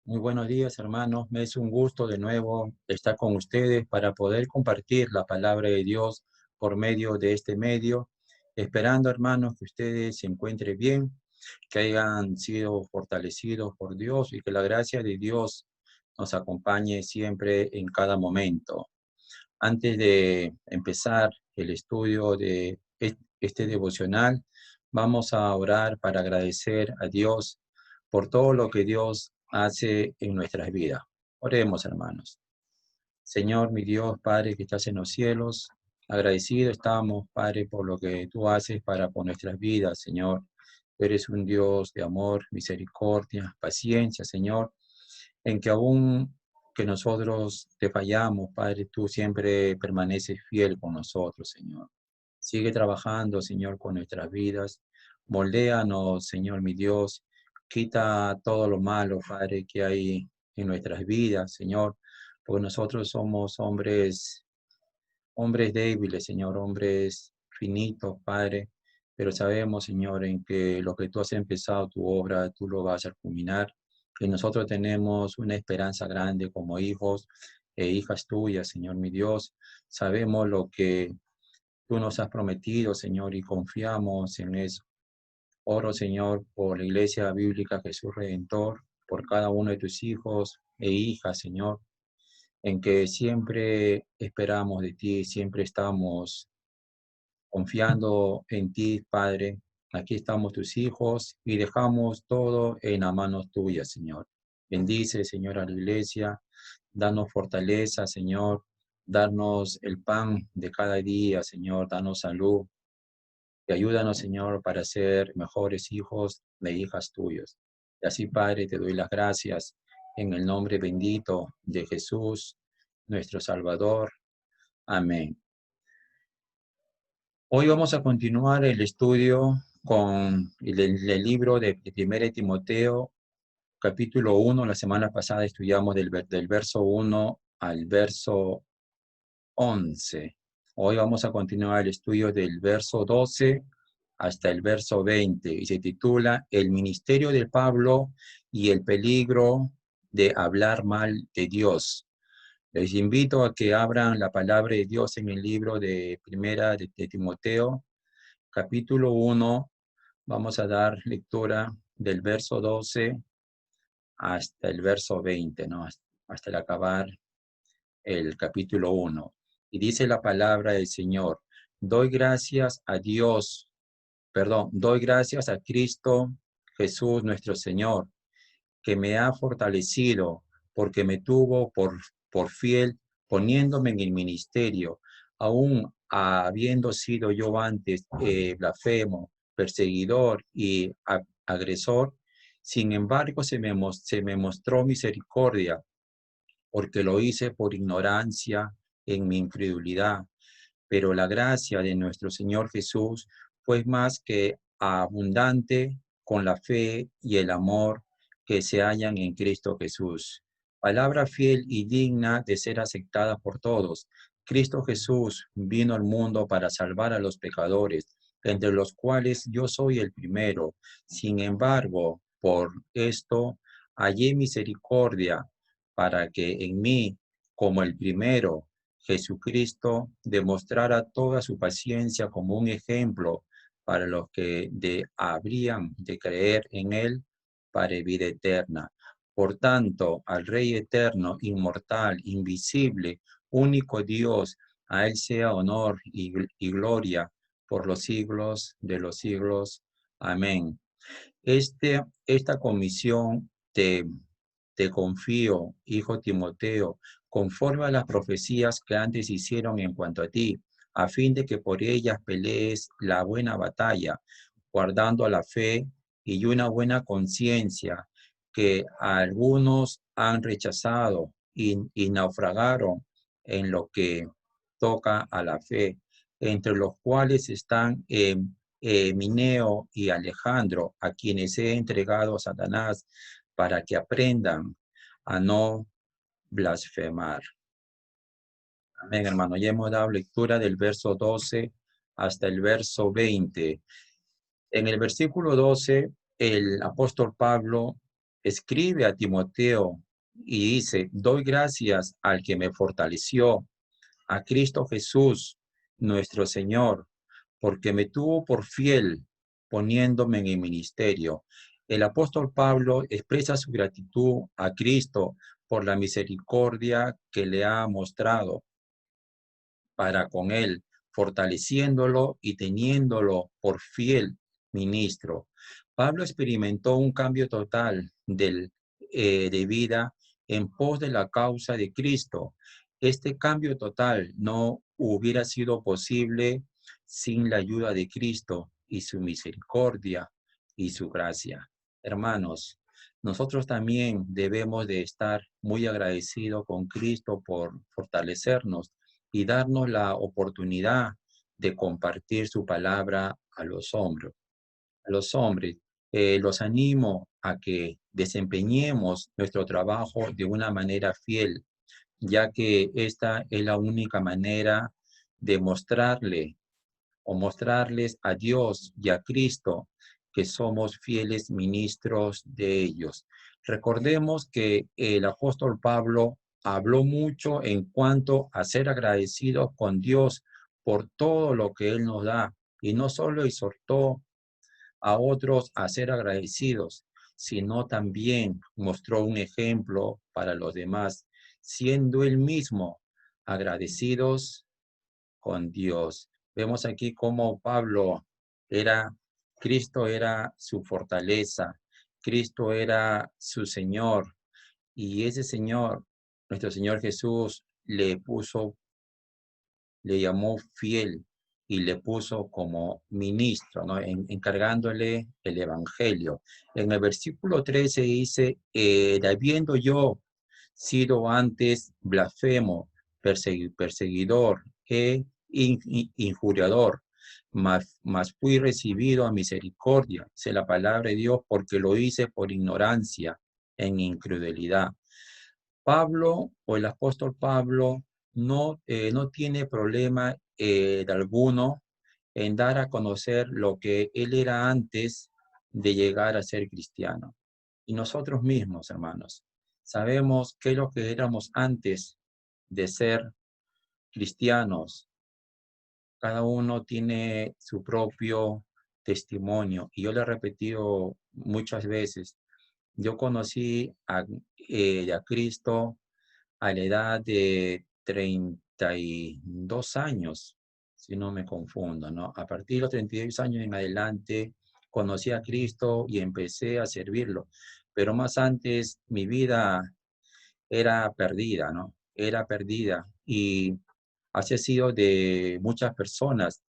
Muy buenos días, hermanos. Me es un gusto de nuevo estar con ustedes para poder compartir la palabra de Dios por medio de este medio, esperando, hermanos, que ustedes se encuentren bien, que hayan sido fortalecidos por Dios y que la gracia de Dios nos acompañe siempre en cada momento. Antes de empezar el estudio de este devocional, vamos a orar para agradecer a Dios por todo lo que Dios hace en nuestras vidas. Oremos, hermanos. Señor, mi Dios, Padre que estás en los cielos, agradecido estamos, Padre, por lo que tú haces por nuestras vidas, Señor. Tú eres un Dios de amor, misericordia, paciencia, Señor, en que aún que nosotros te fallamos, Padre, tú siempre permaneces fiel con nosotros, Señor. Sigue trabajando, Señor, con nuestras vidas. Moldéanos, Señor, mi Dios. Quita todo lo malo, Padre, que hay en nuestras vidas, Señor, porque nosotros somos hombres débiles, Señor, hombres finitos, Padre, pero sabemos, Señor, en que lo que tú has empezado, tu obra, tú lo vas a culminar. Y nosotros tenemos una esperanza grande como hijos e hijas tuyas, Señor, mi Dios. Sabemos lo que tú nos has prometido, Señor, y confiamos en eso. Oro, Señor, por la Iglesia Bíblica Jesús Redentor, por cada uno de tus hijos e hijas, Señor, en que siempre esperamos de ti, siempre estamos confiando en ti, Padre. Aquí estamos tus hijos y dejamos todo en las manos tuyas, Señor. Bendice, Señor, a la iglesia. Danos fortaleza, Señor. Danos el pan de cada día, Señor. Danos salud. Y ayúdanos, Señor, para ser mejores hijos de hijas tuyas. Y así, Padre, te doy las gracias en el nombre bendito de Jesús, nuestro Salvador. Amén. Hoy vamos a continuar el estudio con el libro de 1 Timoteo, capítulo 1. La semana pasada estudiamos del verso 1 al verso 11. Hoy vamos a continuar el estudio del verso 12 hasta el verso 20 y se titula El ministerio de Pablo y el peligro de hablar mal de Dios. Les invito a que abran la palabra de Dios en el libro de Primera de Timoteo, capítulo 1. Vamos a dar lectura del verso 12 hasta el verso 20, ¿no? Hasta el acabar el capítulo 1. Y dice la palabra del Señor: doy gracias a Dios, doy gracias a Cristo Jesús nuestro Señor, que me ha fortalecido porque me tuvo por fiel, poniéndome en el ministerio, aún habiendo sido yo antes blasfemo, perseguidor y agresor. Sin embargo, se me mostró misericordia, porque lo hice por ignorancia en mi incredulidad. Pero la gracia de nuestro Señor Jesús fue más que abundante con la fe y el amor que se hallan en Cristo Jesús. Palabra fiel y digna de ser aceptada por todos. Cristo Jesús vino al mundo para salvar a los pecadores, entre los cuales yo soy el primero. Sin embargo, por esto hallé misericordia, para que en mí, como el primero, Jesucristo demostrara toda su paciencia como un ejemplo para los que habrían de creer en él para vida eterna. Por tanto, al Rey eterno, inmortal, invisible, único Dios, a él sea honor y gloria por los siglos de los siglos. Amén. Esta comisión te confío, hijo Timoteo, conforme a las profecías que antes hicieron en cuanto a ti, a fin de que por ellas pelees la buena batalla, guardando la fe y una buena conciencia, que algunos han rechazado y naufragaron en lo que toca a la fe, entre los cuales están Mineo y Alejandro, a quienes he entregado a Satanás para que aprendan a no blasfemar. Amén, hermano. Ya hemos dado lectura del verso 12 hasta el verso 20. En el versículo 12, el apóstol Pablo escribe a Timoteo y dice, doy gracias al que me fortaleció, a Cristo Jesús, nuestro Señor, porque me tuvo por fiel poniéndome en el ministerio. El apóstol Pablo expresa su gratitud a Cristo por la misericordia que le ha mostrado para con él, fortaleciéndolo y teniéndolo por fiel ministro. Pablo experimentó un cambio total de vida en pos de la causa de Cristo. Este cambio total no hubiera sido posible sin la ayuda de Cristo y su misericordia y su gracia. Hermanos, nosotros también debemos de estar muy agradecidos con Cristo por fortalecernos y darnos la oportunidad de compartir su palabra a los hombres. A los hombres, los animo a que desempeñemos nuestro trabajo de una manera fiel, ya que esta es la única manera de mostrarles a Dios y a Cristo que somos fieles ministros de ellos. Recordemos que el apóstol Pablo habló mucho en cuanto a ser agradecidos con Dios por todo lo que Él nos da, y no solo exhortó a otros a ser agradecidos, sino también mostró un ejemplo para los demás, siendo Él mismo agradecidos con Dios. Vemos aquí cómo Cristo era su fortaleza, Cristo era su Señor, y ese Señor, nuestro Señor Jesús, le llamó fiel y le puso como ministro, ¿no? Encargándole el evangelio. En el versículo 13 dice, habiendo yo sido antes blasfemo, perseguidor e injuriador, mas fui recibido a misericordia, dice la palabra de Dios, porque lo hice por ignorancia, en incredulidad. Pablo o el apóstol Pablo no tiene problema de alguno en dar a conocer lo que él era antes de llegar a ser cristiano. Y nosotros mismos, hermanos, sabemos qué es lo que éramos antes de ser cristianos. Cada uno tiene su propio testimonio. Y yo le he repetido muchas veces, yo conocí a Cristo a la edad de 32 años, si no me confundo, ¿no? A partir de los 32 años en adelante, conocí a Cristo y empecé a servirlo. Pero más antes, mi vida era perdida, ¿no? Era perdida. Y así ha sido de muchas personas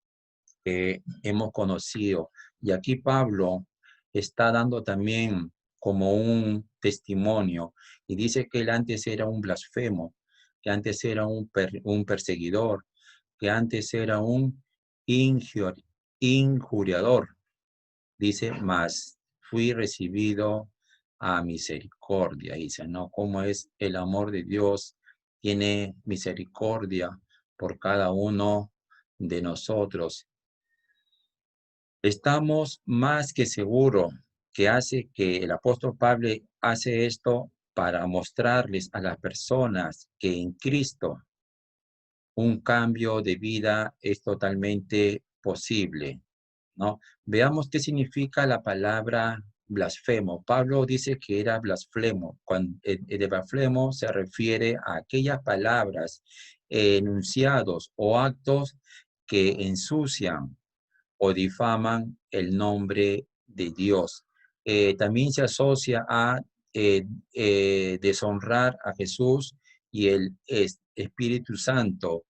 que hemos conocido. Y aquí Pablo está dando también como un testimonio y dice que él antes era un blasfemo, que antes era un perseguidor, que antes era un injuriador. Dice, mas fui recibido a misericordia. Dice, ¿no? ¿Cómo es el amor de Dios? Tiene misericordia por cada uno de nosotros. Estamos más que seguros que el apóstol Pablo hace esto para mostrarles a las personas que en Cristo un cambio de vida es totalmente posible, ¿no? Veamos qué significa la palabra blasfemo. Pablo dice que era blasfemo. Cuando el blasfemo se refiere a aquellas palabras, enunciados o actos que ensucian o difaman el nombre de Dios. También se asocia a deshonrar a Jesús y el Espíritu Santo.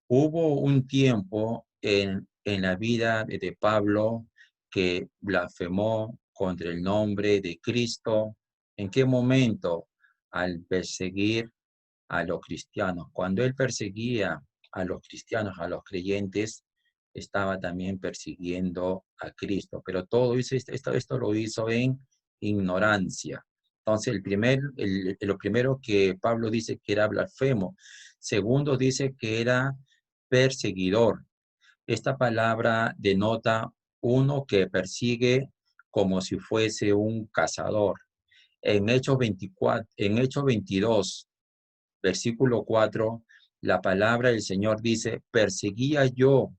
Hubo un tiempo en la vida de Pablo que blasfemó contra el nombre de Cristo. ¿En qué momento? Al perseguir a los cristianos. Cuando él perseguía a los cristianos, a los creyentes, estaba también persiguiendo a Cristo. Pero todo esto lo hizo en ignorancia. Entonces, lo primero que Pablo dice que era blasfemo. Segundo, dice que era perseguidor. Esta palabra denota uno que persigue como si fuese un cazador. En Hechos 24, en Hechos 22, versículo 4, la palabra del Señor dice, perseguía yo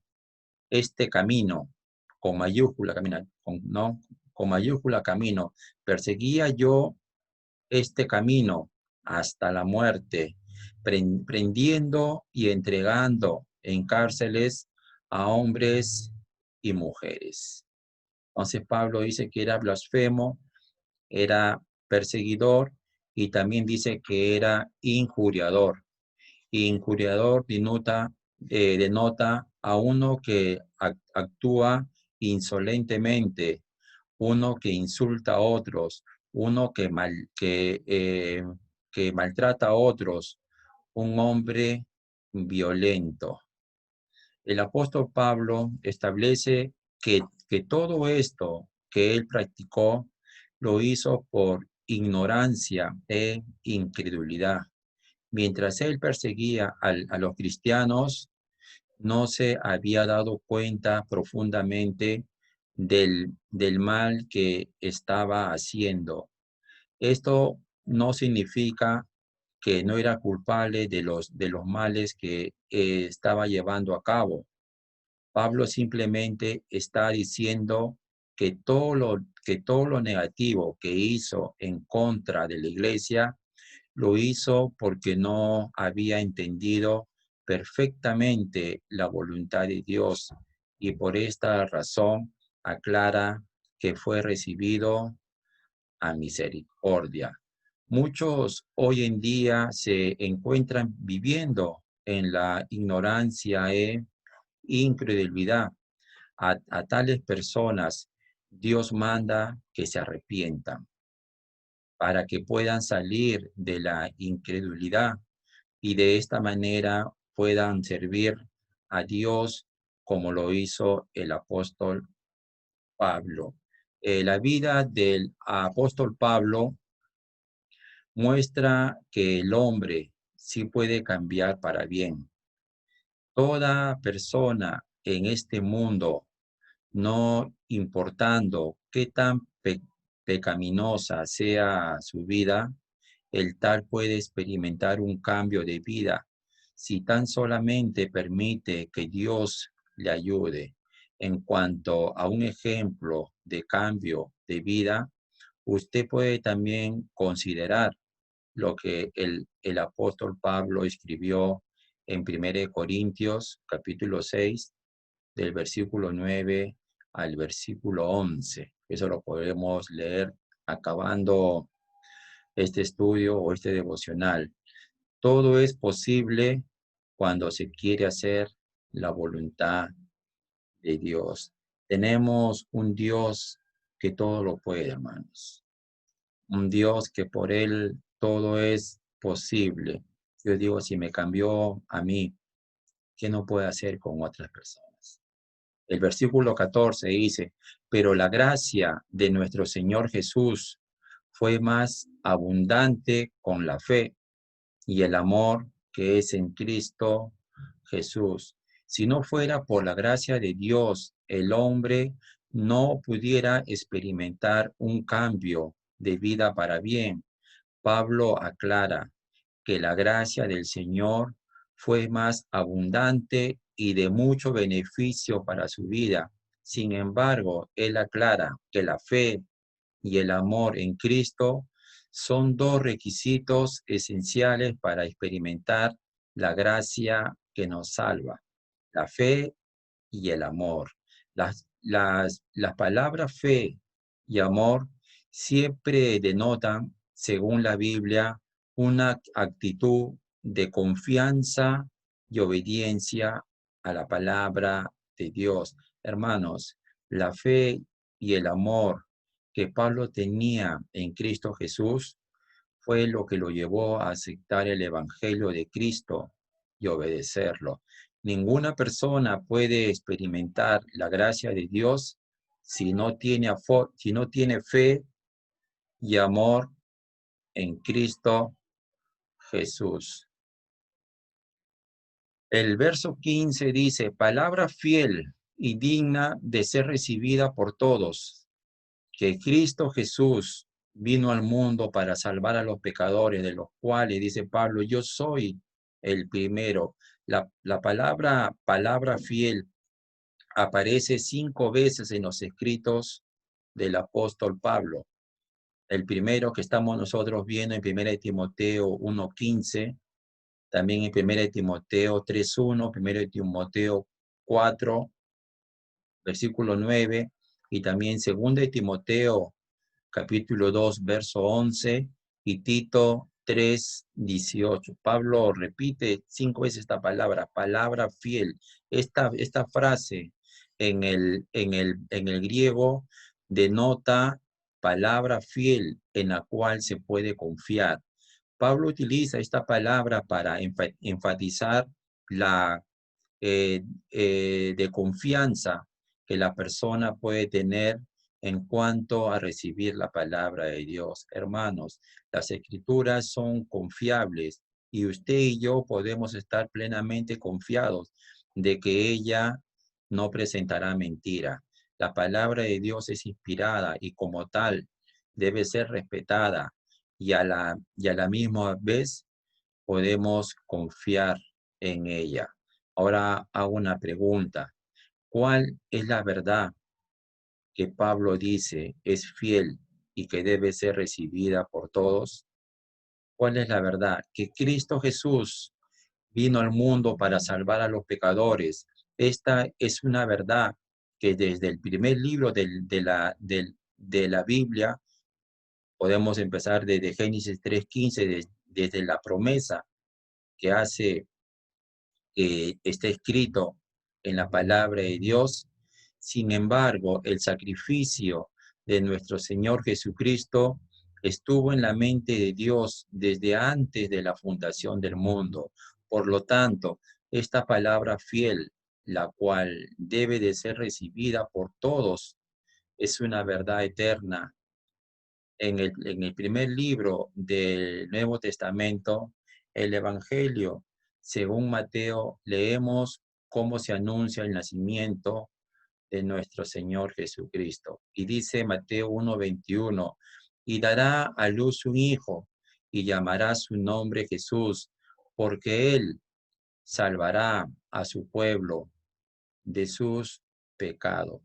este camino, con mayúscula camino, no, con mayúscula camino, perseguía yo este camino hasta la muerte, prendiendo y entregando en cárceles a hombres y mujeres. Entonces Pablo dice que era blasfemo, era perseguidor y también dice que era injuriador. Injuriador denota a uno que actúa insolentemente, uno que insulta a otros, uno que maltrata a otros, un hombre violento. El apóstol Pablo establece que todo esto que él practicó lo hizo por ignorancia e incredulidad. Mientras él perseguía a los cristianos, no se había dado cuenta profundamente del mal que estaba haciendo. Esto no significa que no era culpable de los males que estaba llevando a cabo. Pablo simplemente está diciendo que todo lo negativo que hizo en contra de la iglesia lo hizo porque no había entendido perfectamente la voluntad de Dios y por esta razón aclara que fue recibido a misericordia. Muchos hoy en día se encuentran viviendo en la ignorancia e incredulidad. A tales personas Dios manda que se arrepientan para que puedan salir de la incredulidad y de esta manera puedan servir a Dios como lo hizo el apóstol Pablo. La vida del apóstol Pablo muestra que el hombre sí puede cambiar para bien. Toda persona en este mundo, no importando qué tan pecaminosa sea su vida, el tal puede experimentar un cambio de vida si tan solamente permite que Dios le ayude. En cuanto a un ejemplo de cambio de vida, usted puede también considerar lo que el apóstol Pablo escribió en 1 Corintios capítulo 6, del versículo 9 al versículo 11. Eso lo podemos leer acabando este estudio o este devocional. Todo es posible cuando se quiere hacer la voluntad de Dios. Tenemos un Dios que todo lo puede, hermanos. Un Dios que por Él todo es posible. Yo digo, si me cambió a mí, ¿qué no puede hacer con otras personas? El versículo 14 dice, pero la gracia de nuestro Señor Jesús fue más abundante con la fe y el amor que es en Cristo Jesús. Si no fuera por la gracia de Dios, el hombre no pudiera experimentar un cambio de vida para bien. Pablo aclara que la gracia del Señor fue más abundante y de mucho beneficio para su vida. Sin embargo, él aclara que la fe y el amor en Cristo son dos requisitos esenciales para experimentar la gracia que nos salva. La fe y el amor. Las palabras fe y amor siempre denotan, según la Biblia, una actitud de confianza y obediencia a la palabra de Dios. Hermanos, la fe y el amor que Pablo tenía en Cristo Jesús fue lo que lo llevó a aceptar el Evangelio de Cristo y obedecerlo. Ninguna persona puede experimentar la gracia de Dios si no tiene fe y amor en Cristo Jesús. El verso 15 dice, palabra fiel y digna de ser recibida por todos, que Cristo Jesús vino al mundo para salvar a los pecadores, de los cuales, dice Pablo, yo soy el primero. La palabra fiel aparece 5 veces en los escritos del apóstol Pablo. El primero que estamos nosotros viendo en 1 Timoteo 1:15, también en 1 Timoteo 3:1, 1 Timoteo 4, versículo 9, y también 2 Timoteo capítulo 2, verso 11, y Tito 3, 18. Pablo repite 5 veces esta palabra fiel. Esta frase en el griego denota palabra fiel en la cual se puede confiar. Pablo utiliza esta palabra para enfatizar la de confianza que la persona puede tener en cuanto a recibir la palabra de Dios. Hermanos, las escrituras son confiables y usted y yo podemos estar plenamente confiados de que ella no presentará mentira. La palabra de Dios es inspirada y como tal debe ser respetada y a la misma vez podemos confiar en ella. Ahora hago una pregunta. ¿Cuál es la verdad que Pablo dice es fiel y que debe ser recibida por todos? ¿Cuál es la verdad? Que Cristo Jesús vino al mundo para salvar a los pecadores. Esta es una verdad que desde el primer libro de la Biblia, podemos empezar desde Génesis 3:15, desde la promesa que hace está escrito en la palabra de Dios. Sin embargo, el sacrificio de nuestro Señor Jesucristo estuvo en la mente de Dios desde antes de la fundación del mundo. Por lo tanto, esta palabra fiel, la cual debe de ser recibida por todos, es una verdad eterna. En el primer libro del Nuevo Testamento, el Evangelio, según Mateo, leemos cómo se anuncia el nacimiento de nuestro Señor Jesucristo. Y dice Mateo 1:21, y dará a luz un hijo, y llamará su nombre Jesús, porque él salvará a su pueblo de sus pecados.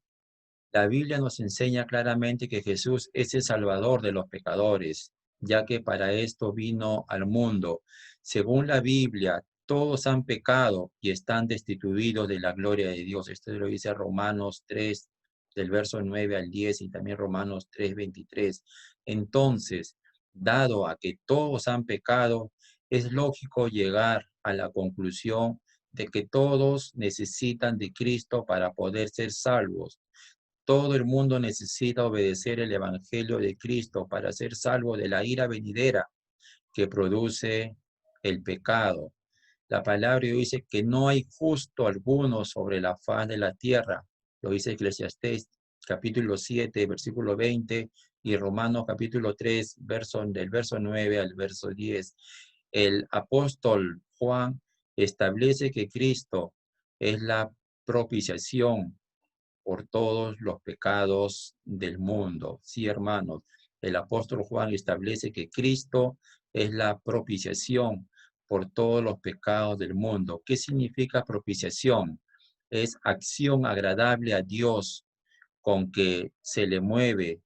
La Biblia nos enseña claramente que Jesús es el Salvador de los pecadores, ya que para esto vino al mundo. Según la Biblia, todos han pecado y están destituidos de la gloria de Dios. Esto lo dice Romanos 3, del verso 9 al 10, y también Romanos 3:23. Entonces, dado a que todos han pecado, es lógico llegar a la conclusión de que todos necesitan de Cristo para poder ser salvos. Todo el mundo necesita obedecer el Evangelio de Cristo para ser salvo de la ira venidera que produce el pecado. La palabra dice que no hay justo alguno sobre la faz de la tierra. Lo dice Eclesiastés capítulo 7, versículo 20, y Romanos capítulo 3, del verso 9 al verso 10. El apóstol Juan establece que Cristo es la propiciación por todos los pecados del mundo. Sí, hermanos, el apóstol Juan establece que Cristo es la propiciación por todos los pecados del mundo. ¿Qué significa propiciación? Es acción agradable a Dios con que se le mueve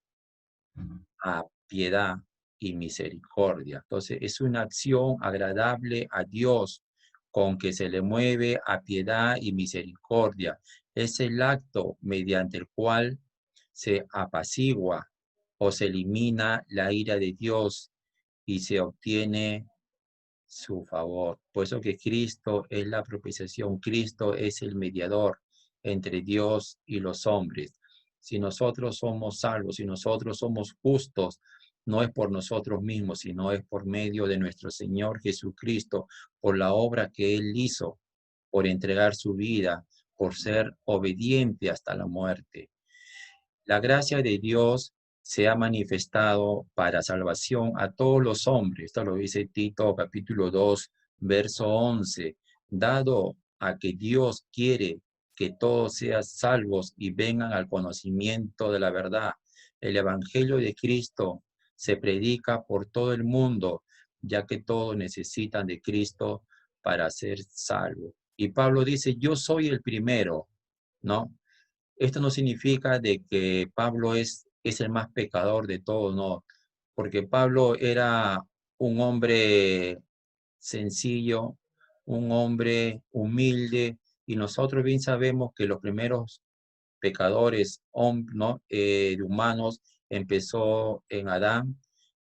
a piedad y misericordia. Entonces, es una acción agradable a Dios con que se le mueve a piedad y misericordia. Es el acto mediante el cual se apacigua o se elimina la ira de Dios y se obtiene su favor. Por eso que Cristo es la propiciación, Cristo es el mediador entre Dios y los hombres. Si nosotros somos salvos, si nosotros somos justos, no es por nosotros mismos, sino es por medio de nuestro Señor Jesucristo, por la obra que Él hizo, por entregar su vida, por ser obediente hasta la muerte. La gracia de Dios se ha manifestado para salvación a todos los hombres. Esto lo dice Tito capítulo 2, verso 11. Dado a que Dios quiere que todos sean salvos y vengan al conocimiento de la verdad. El Evangelio de Cristo se predica por todo el mundo, ya que todos necesitan de Cristo para ser salvos. Y Pablo dice, yo soy el primero, ¿no? Esto no significa de que Pablo es el más pecador de todos, no, porque Pablo era un hombre sencillo, un hombre humilde, y nosotros bien sabemos que los primeros pecadores, ¿no? Humanos, empezó en Adán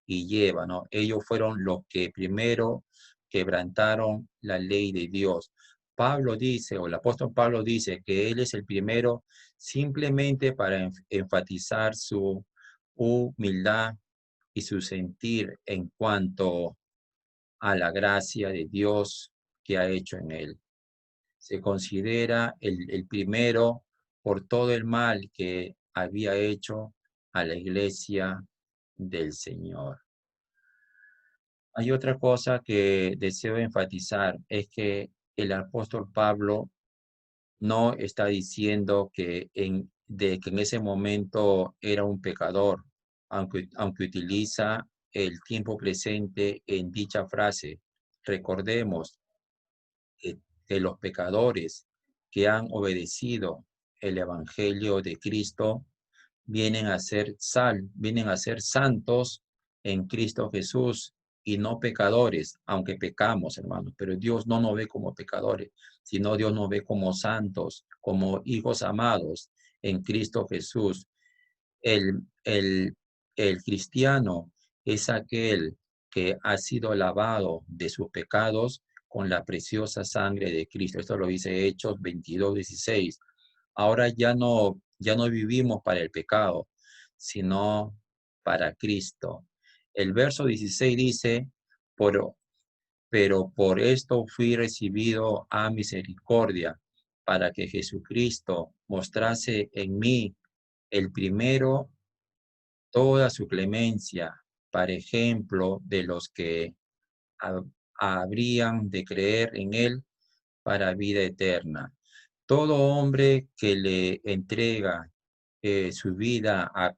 y Eva, ¿no? Ellos fueron los que primero quebrantaron la ley de Dios. Pablo dice, o el apóstol Pablo dice que él es el primero simplemente para enfatizar su humildad y su sentir en cuanto a la gracia de Dios que ha hecho en él. Se considera el primero por todo el mal que había hecho a la iglesia del Señor. Hay otra cosa que deseo enfatizar, es que el apóstol Pablo no está diciendo que en ese momento era un pecador, aunque utiliza el tiempo presente en dicha frase. Recordemos que, que los pecadores que han obedecido el Evangelio de Cristo vienen a ser santos en Cristo Jesús y no pecadores, aunque pecamos, hermanos, pero Dios no nos ve como pecadores, sino Dios nos ve como santos, como hijos amados en Cristo Jesús. El, el, el cristiano es aquel que ha sido lavado de sus pecados con la preciosa sangre de Cristo. Esto lo dice Hechos 22:16. Ahora ya no vivimos para el pecado, sino para Cristo. El verso 16 dice, pero por esto fui recibido a misericordia, para que Jesucristo mostrase en mí el primero toda su clemencia, para ejemplo de los que habrían de creer en él para vida eterna. Todo hombre que le entrega su vida a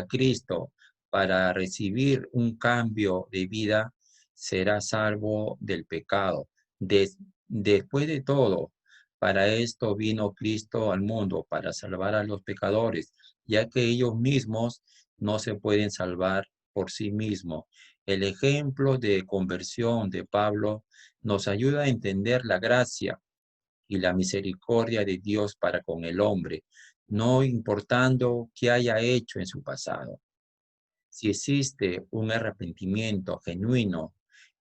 Cristo para recibir un cambio de vida, será salvo del pecado. Después de todo, para esto vino Cristo al mundo, para salvar a los pecadores, ya que ellos mismos no se pueden salvar por sí mismos. El ejemplo de conversión de Pablo nos ayuda a entender la gracia y la misericordia de Dios para con el hombre, no importando qué haya hecho en su pasado. Si existe un arrepentimiento genuino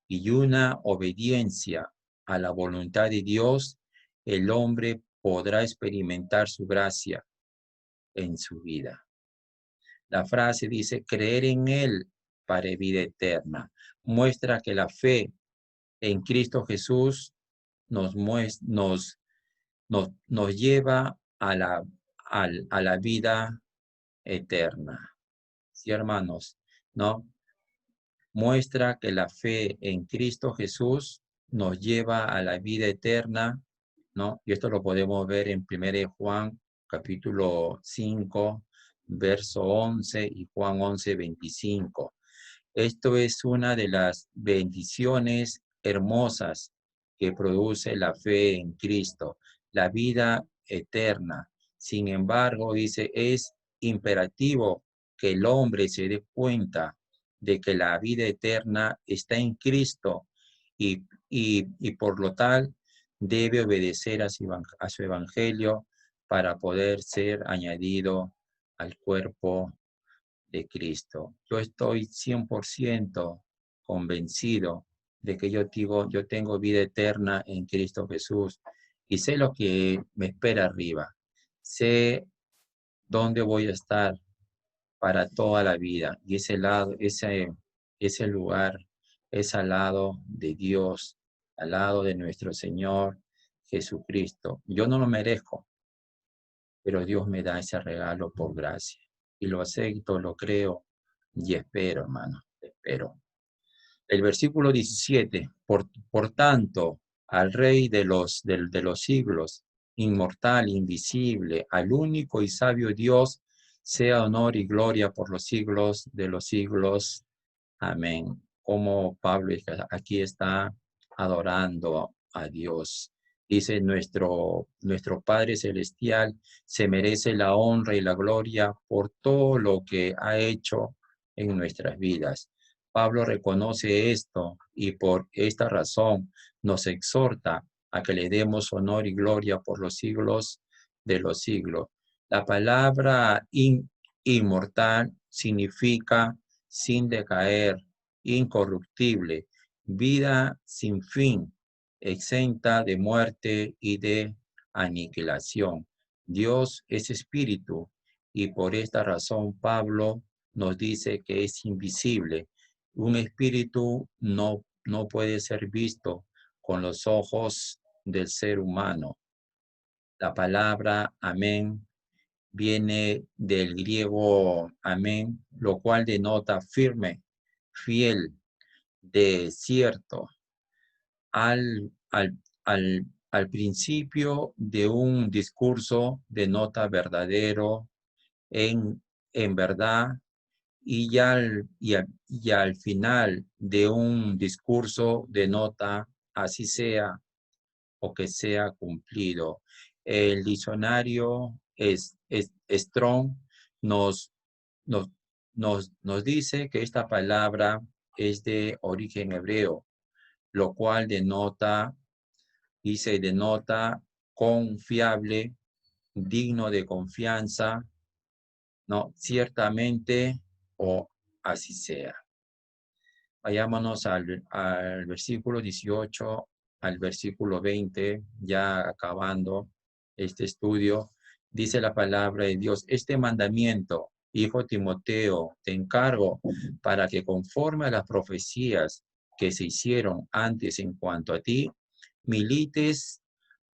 y una obediencia a la voluntad de Dios, el hombre podrá experimentar su gracia en su vida. La frase dice, creer en Él para vida eterna. Muestra que la fe en Cristo Jesús nos, nos lleva a la vida eterna. Sí, hermanos, ¿no? Muestra que la fe en Cristo Jesús nos lleva a la vida eterna, ¿no? Y esto lo podemos ver en 1 Juan capítulo 5, verso 11 y Juan 11:25. Esto es una de las bendiciones hermosas que produce la fe en Cristo, la vida eterna. Sin embargo, dice, es imperativo que el hombre se dé cuenta de que la vida eterna está en Cristo y por lo tal debe obedecer a su evangelio para poder ser añadido al cuerpo de Cristo. Yo estoy 100% convencido de que yo tengo vida eterna en Cristo Jesús y sé lo que me espera arriba. Sé dónde voy a estar para toda la vida. Y ese lugar es al lado de Dios, al lado de nuestro Señor Jesucristo. Yo no lo merezco, pero Dios me da ese regalo por gracia. Y lo acepto, lo creo y espero, hermano, espero. El versículo 17, por tanto, al Rey de los siglos, inmortal, invisible, al único y sabio Dios, sea honor y gloria por los siglos de los siglos. Amén. Como Pablo aquí está adorando a Dios. Dice nuestro Padre Celestial se merece la honra y la gloria por todo lo que ha hecho en nuestras vidas. Pablo reconoce esto y por esta razón nos exhorta a que le demos honor y gloria por los siglos de los siglos. La palabra inmortal significa sin decaer, incorruptible, vida sin fin, exenta de muerte y de aniquilación. Dios es espíritu y por esta razón Pablo nos dice que es invisible. Un espíritu no puede ser visto con los ojos del ser humano. La palabra amén viene del griego amén, lo cual denota firme, fiel, de cierto. Al principio de un discurso denota verdadero, en verdad, y al final de un discurso denota así sea o que sea cumplido. El diccionario Strong nos, nos, nos dice que esta palabra es de origen hebreo, lo cual denota confiable, digno de confianza, ¿no? Ciertamente o así sea. Vayámonos al versículo 18, al versículo 20, ya acabando este estudio. Dice la palabra de Dios, este mandamiento, hijo Timoteo, te encargo para que conforme a las profecías que se hicieron antes en cuanto a ti, milites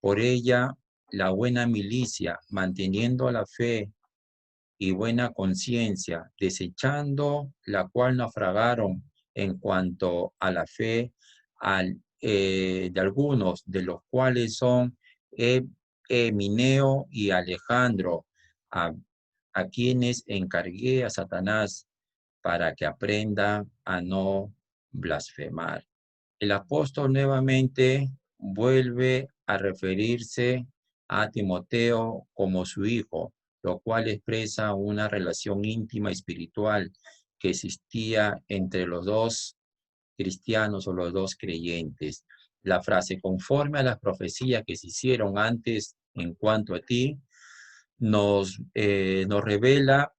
por ella la buena milicia, manteniendo la fe y buena conciencia, desechando la cual naufragaron en cuanto a la fe de algunos, de los cuales son Mineo y Alejandro, a, a quienes encargué a Satanás para que aprenda a no blasfemar. El apóstol nuevamente vuelve a referirse a Timoteo como su hijo, lo cual expresa una relación íntima espiritual que existía entre los dos cristianos o los dos creyentes. La frase conforme a las profecías que se hicieron antes en cuanto a ti nos revela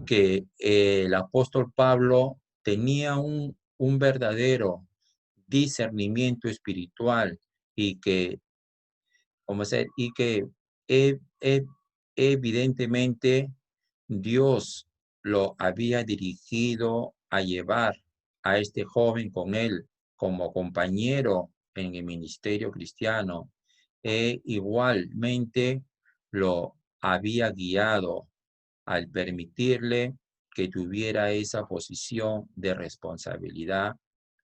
que el apóstol Pablo tenía un verdadero discernimiento espiritual y que, y que e- e- evidentemente Dios lo había dirigido a llevar a este joven con él como compañero en el ministerio cristiano e igualmente lo había guiado al permitirle que tuviera esa posición de responsabilidad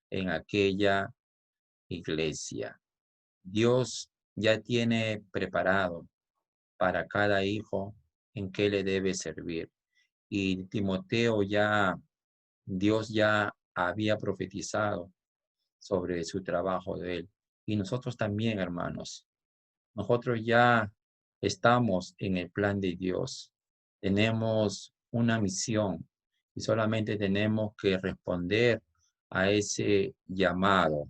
en aquella iglesia. Dios ya tiene preparado para cada hijo en qué le debe servir. Y Timoteo Dios ya había profetizado sobre su trabajo de él. Y nosotros también, hermanos, nosotros ya estamos en el plan de Dios. Tenemos una misión y solamente tenemos que responder a ese llamado.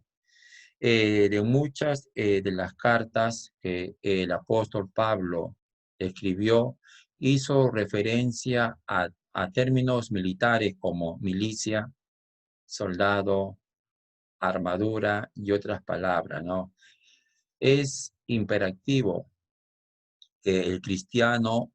De muchas de las cartas que el apóstol Pablo escribió, hizo referencia a términos militares como milicia, soldado, armadura y otras palabras, ¿no? Es imperativo que el cristiano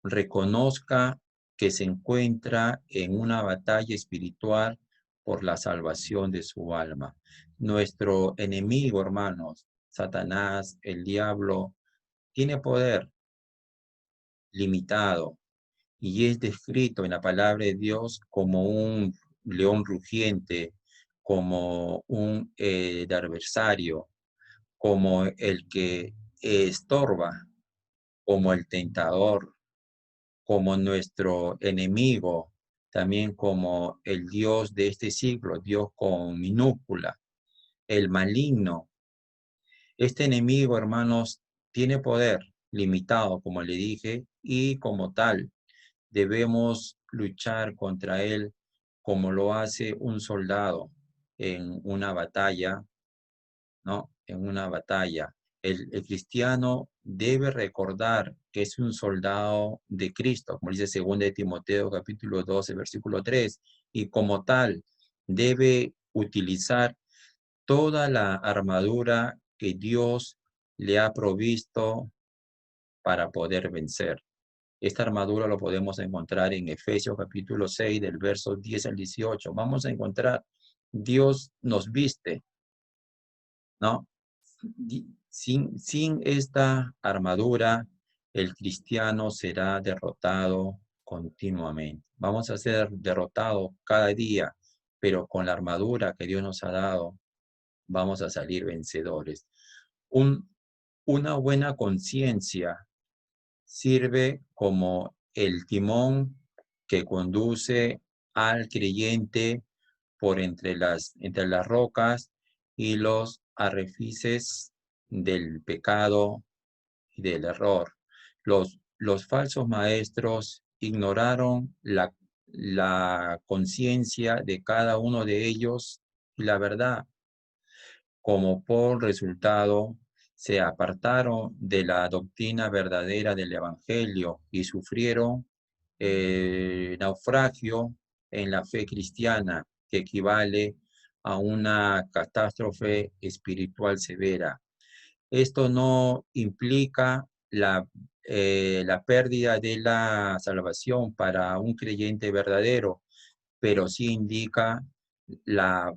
reconozca que se encuentra en una batalla espiritual por la salvación de su alma. Nuestro enemigo, hermanos, Satanás, el diablo, tiene poder limitado y es descrito en la palabra de Dios como un león rugiente, como un adversario, como el que estorba, como el tentador, como nuestro enemigo, también como el Dios de este siglo, Dios con minúscula, el maligno. Este enemigo, hermanos, tiene poder limitado, como le dije, y como tal, debemos luchar contra él como lo hace un soldado en una batalla, ¿no? En una batalla. El cristiano debe recordar que es un soldado de Cristo, como dice 2 de Timoteo capítulo 12, versículo 3, y como tal debe utilizar toda la armadura que Dios le ha provisto para poder vencer. Esta armadura lo podemos encontrar en Efesios capítulo 6, del verso 10 al 18. Vamos a encontrar, Dios nos viste, ¿no? Sin esta armadura, el cristiano será derrotado continuamente. Vamos a ser derrotados cada día, pero con la armadura que Dios nos ha dado, vamos a salir vencedores. Una buena conciencia sirve como el timón que conduce al creyente por entre las rocas y los arrecifes del pecado y del error. Los falsos maestros ignoraron la conciencia de cada uno de ellos y la verdad, como por resultado se apartaron de la doctrina verdadera del Evangelio y sufrieron naufragio en la fe cristiana, que equivale a una catástrofe espiritual severa. Esto no implica la pérdida de la salvación para un creyente verdadero, pero sí indica la,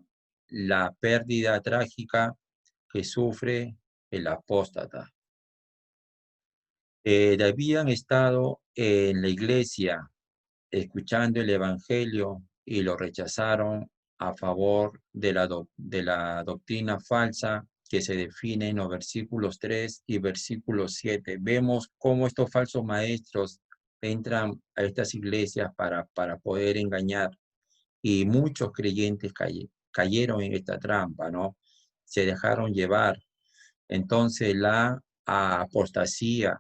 la pérdida trágica que sufre el apóstata. Habían estado en la iglesia escuchando el Evangelio y lo rechazaron a favor de la doctrina falsa que se define en los versículos 3 y versículos 7. Vemos cómo estos falsos maestros entran a estas iglesias para poder engañar, y muchos creyentes cayeron en esta trampa, ¿no? Se dejaron llevar. Entonces la apostasía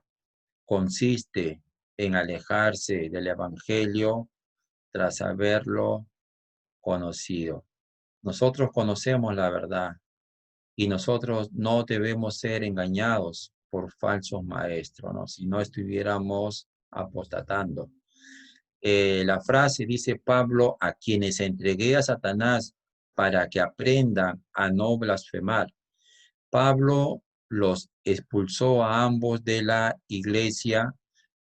consiste en alejarse del Evangelio tras haberlo conocido. Nosotros conocemos la verdad y nosotros no debemos ser engañados por falsos maestros, ¿no? Si no estuviéramos apostatando. La frase dice Pablo: a quienes entregué a Satanás para que aprendan a no blasfemar. Pablo los expulsó a ambos de la iglesia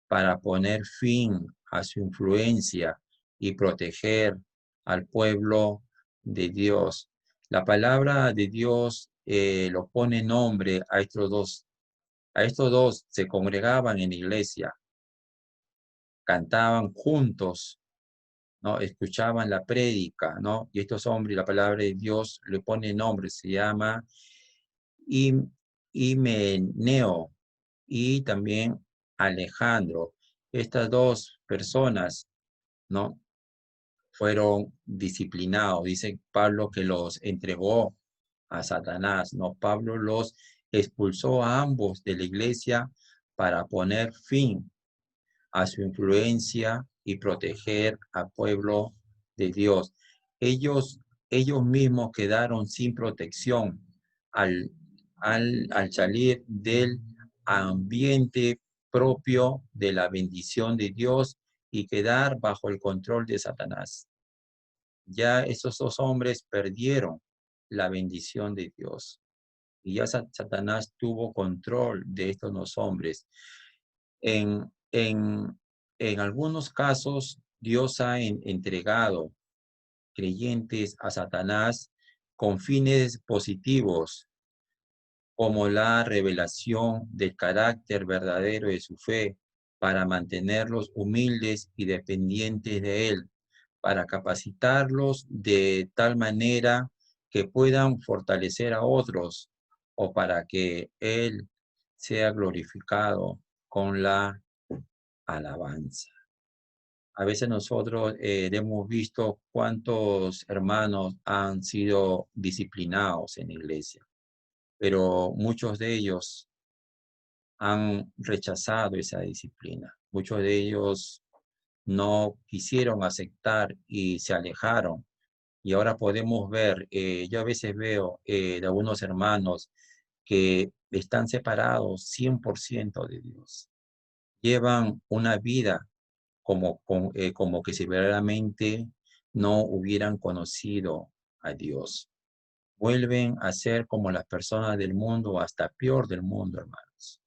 para poner fin a su influencia y proteger al pueblo de Dios. La palabra de Dios lo pone nombre a estos dos. A estos dos se congregaban en la iglesia, cantaban juntos, ¿no? Escuchaban la prédica, ¿no? Y estos hombres, la palabra de Dios le pone nombre, se llama Himeneo y también Alejandro. Estas dos personas, ¿no? Fueron disciplinados. Dice Pablo que los entregó a Satanás, ¿no? Pablo los expulsó a ambos de la iglesia para poner fin a su influencia y proteger al pueblo de Dios. Ellos, ellos mismos quedaron sin protección al, al salir del ambiente propio de la bendición de Dios y quedar bajo el control de Satanás. Ya esos dos hombres perdieron la bendición de Dios y ya Satanás tuvo control de estos dos hombres. En, en, en algunos casos, Dios ha entregado creyentes a Satanás con fines positivos, como la revelación del carácter verdadero de su fe, para mantenerlos humildes y dependientes de Él, para capacitarlos de tal manera que puedan fortalecer a otros, o para que Él sea glorificado con la alabanza. A veces nosotros hemos visto cuántos hermanos han sido disciplinados en la iglesia, pero muchos de ellos han rechazado esa disciplina. Muchos de ellos no quisieron aceptar y se alejaron. Y ahora podemos ver, yo a veces veo de algunos hermanos que están separados 100% de Dios. Llevan una vida como que si verdaderamente no hubieran conocido a Dios. Vuelven a ser como las personas del mundo, hasta peor del mundo, hermanos.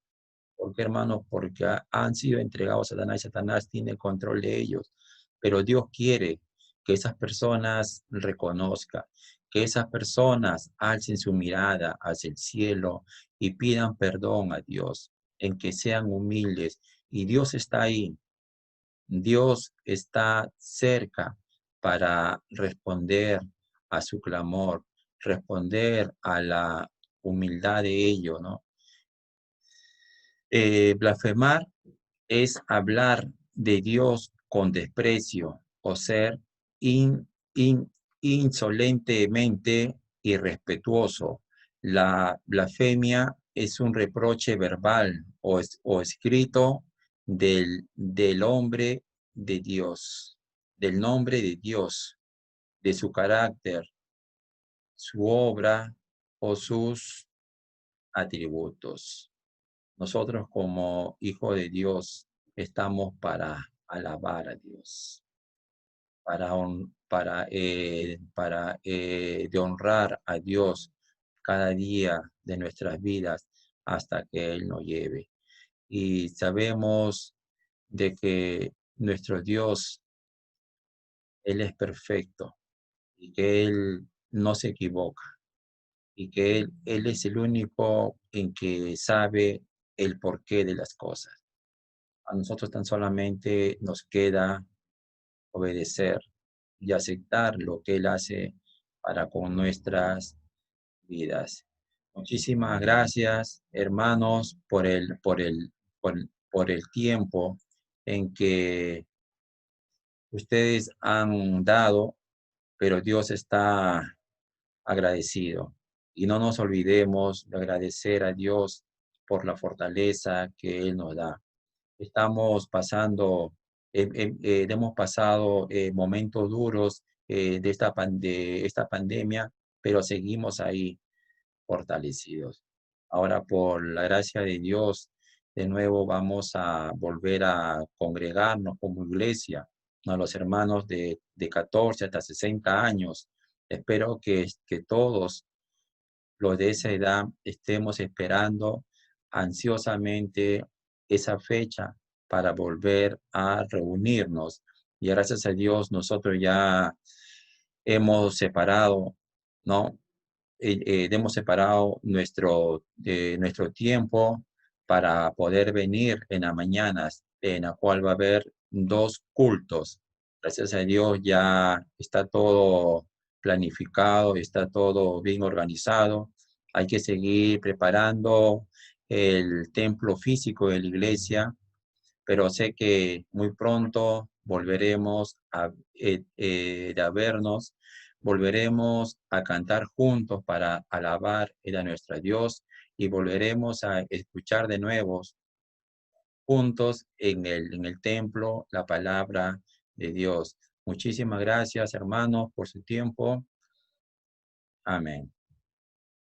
¿Por qué, hermanos? Porque han sido entregados a Satanás y Satanás tiene control de ellos. Pero Dios quiere que esas personas reconozcan, que esas personas alcen su mirada hacia el cielo y pidan perdón a Dios, en que sean humildes. Y Dios está ahí. Dios está cerca para responder a su clamor, responder a la humildad de ellos, ¿no? Blasfemar es hablar de Dios con desprecio o ser in- in- insolentemente irrespetuoso. La blasfemia es un reproche verbal o escrito del hombre de Dios, del nombre de Dios, de su carácter, su obra o sus atributos. Nosotros como hijos de Dios estamos para alabar a Dios, para de honrar a Dios cada día de nuestras vidas hasta que Él nos lleve. Y sabemos de que nuestro Dios, Él es perfecto y que Él no se equivoca y que Él es el único en que sabe el porqué de las cosas. A nosotros tan solamente nos queda obedecer y aceptar lo que Él hace para con nuestras vidas. Muchísimas gracias, hermanos, por el tiempo en que ustedes han dado, pero Dios está agradecido. Y no nos olvidemos de agradecer a Dios por la fortaleza que Él nos da. Estamos pasando, hemos pasado momentos duros de esta pandemia, pero seguimos ahí fortalecidos. Ahora, por la gracia de Dios, de nuevo vamos a volver a congregarnos como iglesia, a los hermanos de 14 hasta 60 años. Espero que todos los de esa edad estemos esperando ansiosamente esa fecha para volver a reunirnos. Y gracias a Dios nosotros ya hemos separado, ¿no? Hemos separado nuestro tiempo para poder venir en las mañanas, en la cual va a haber 2 cultos. Gracias a Dios ya está todo planificado, está todo bien organizado. Hay que seguir preparando el templo físico de la iglesia, pero sé que muy pronto volveremos a vernos, volveremos a cantar juntos para alabar a nuestro Dios y volveremos a escuchar de nuevo juntos en el templo la palabra de Dios. Muchísimas gracias, hermanos, por su tiempo. Amén.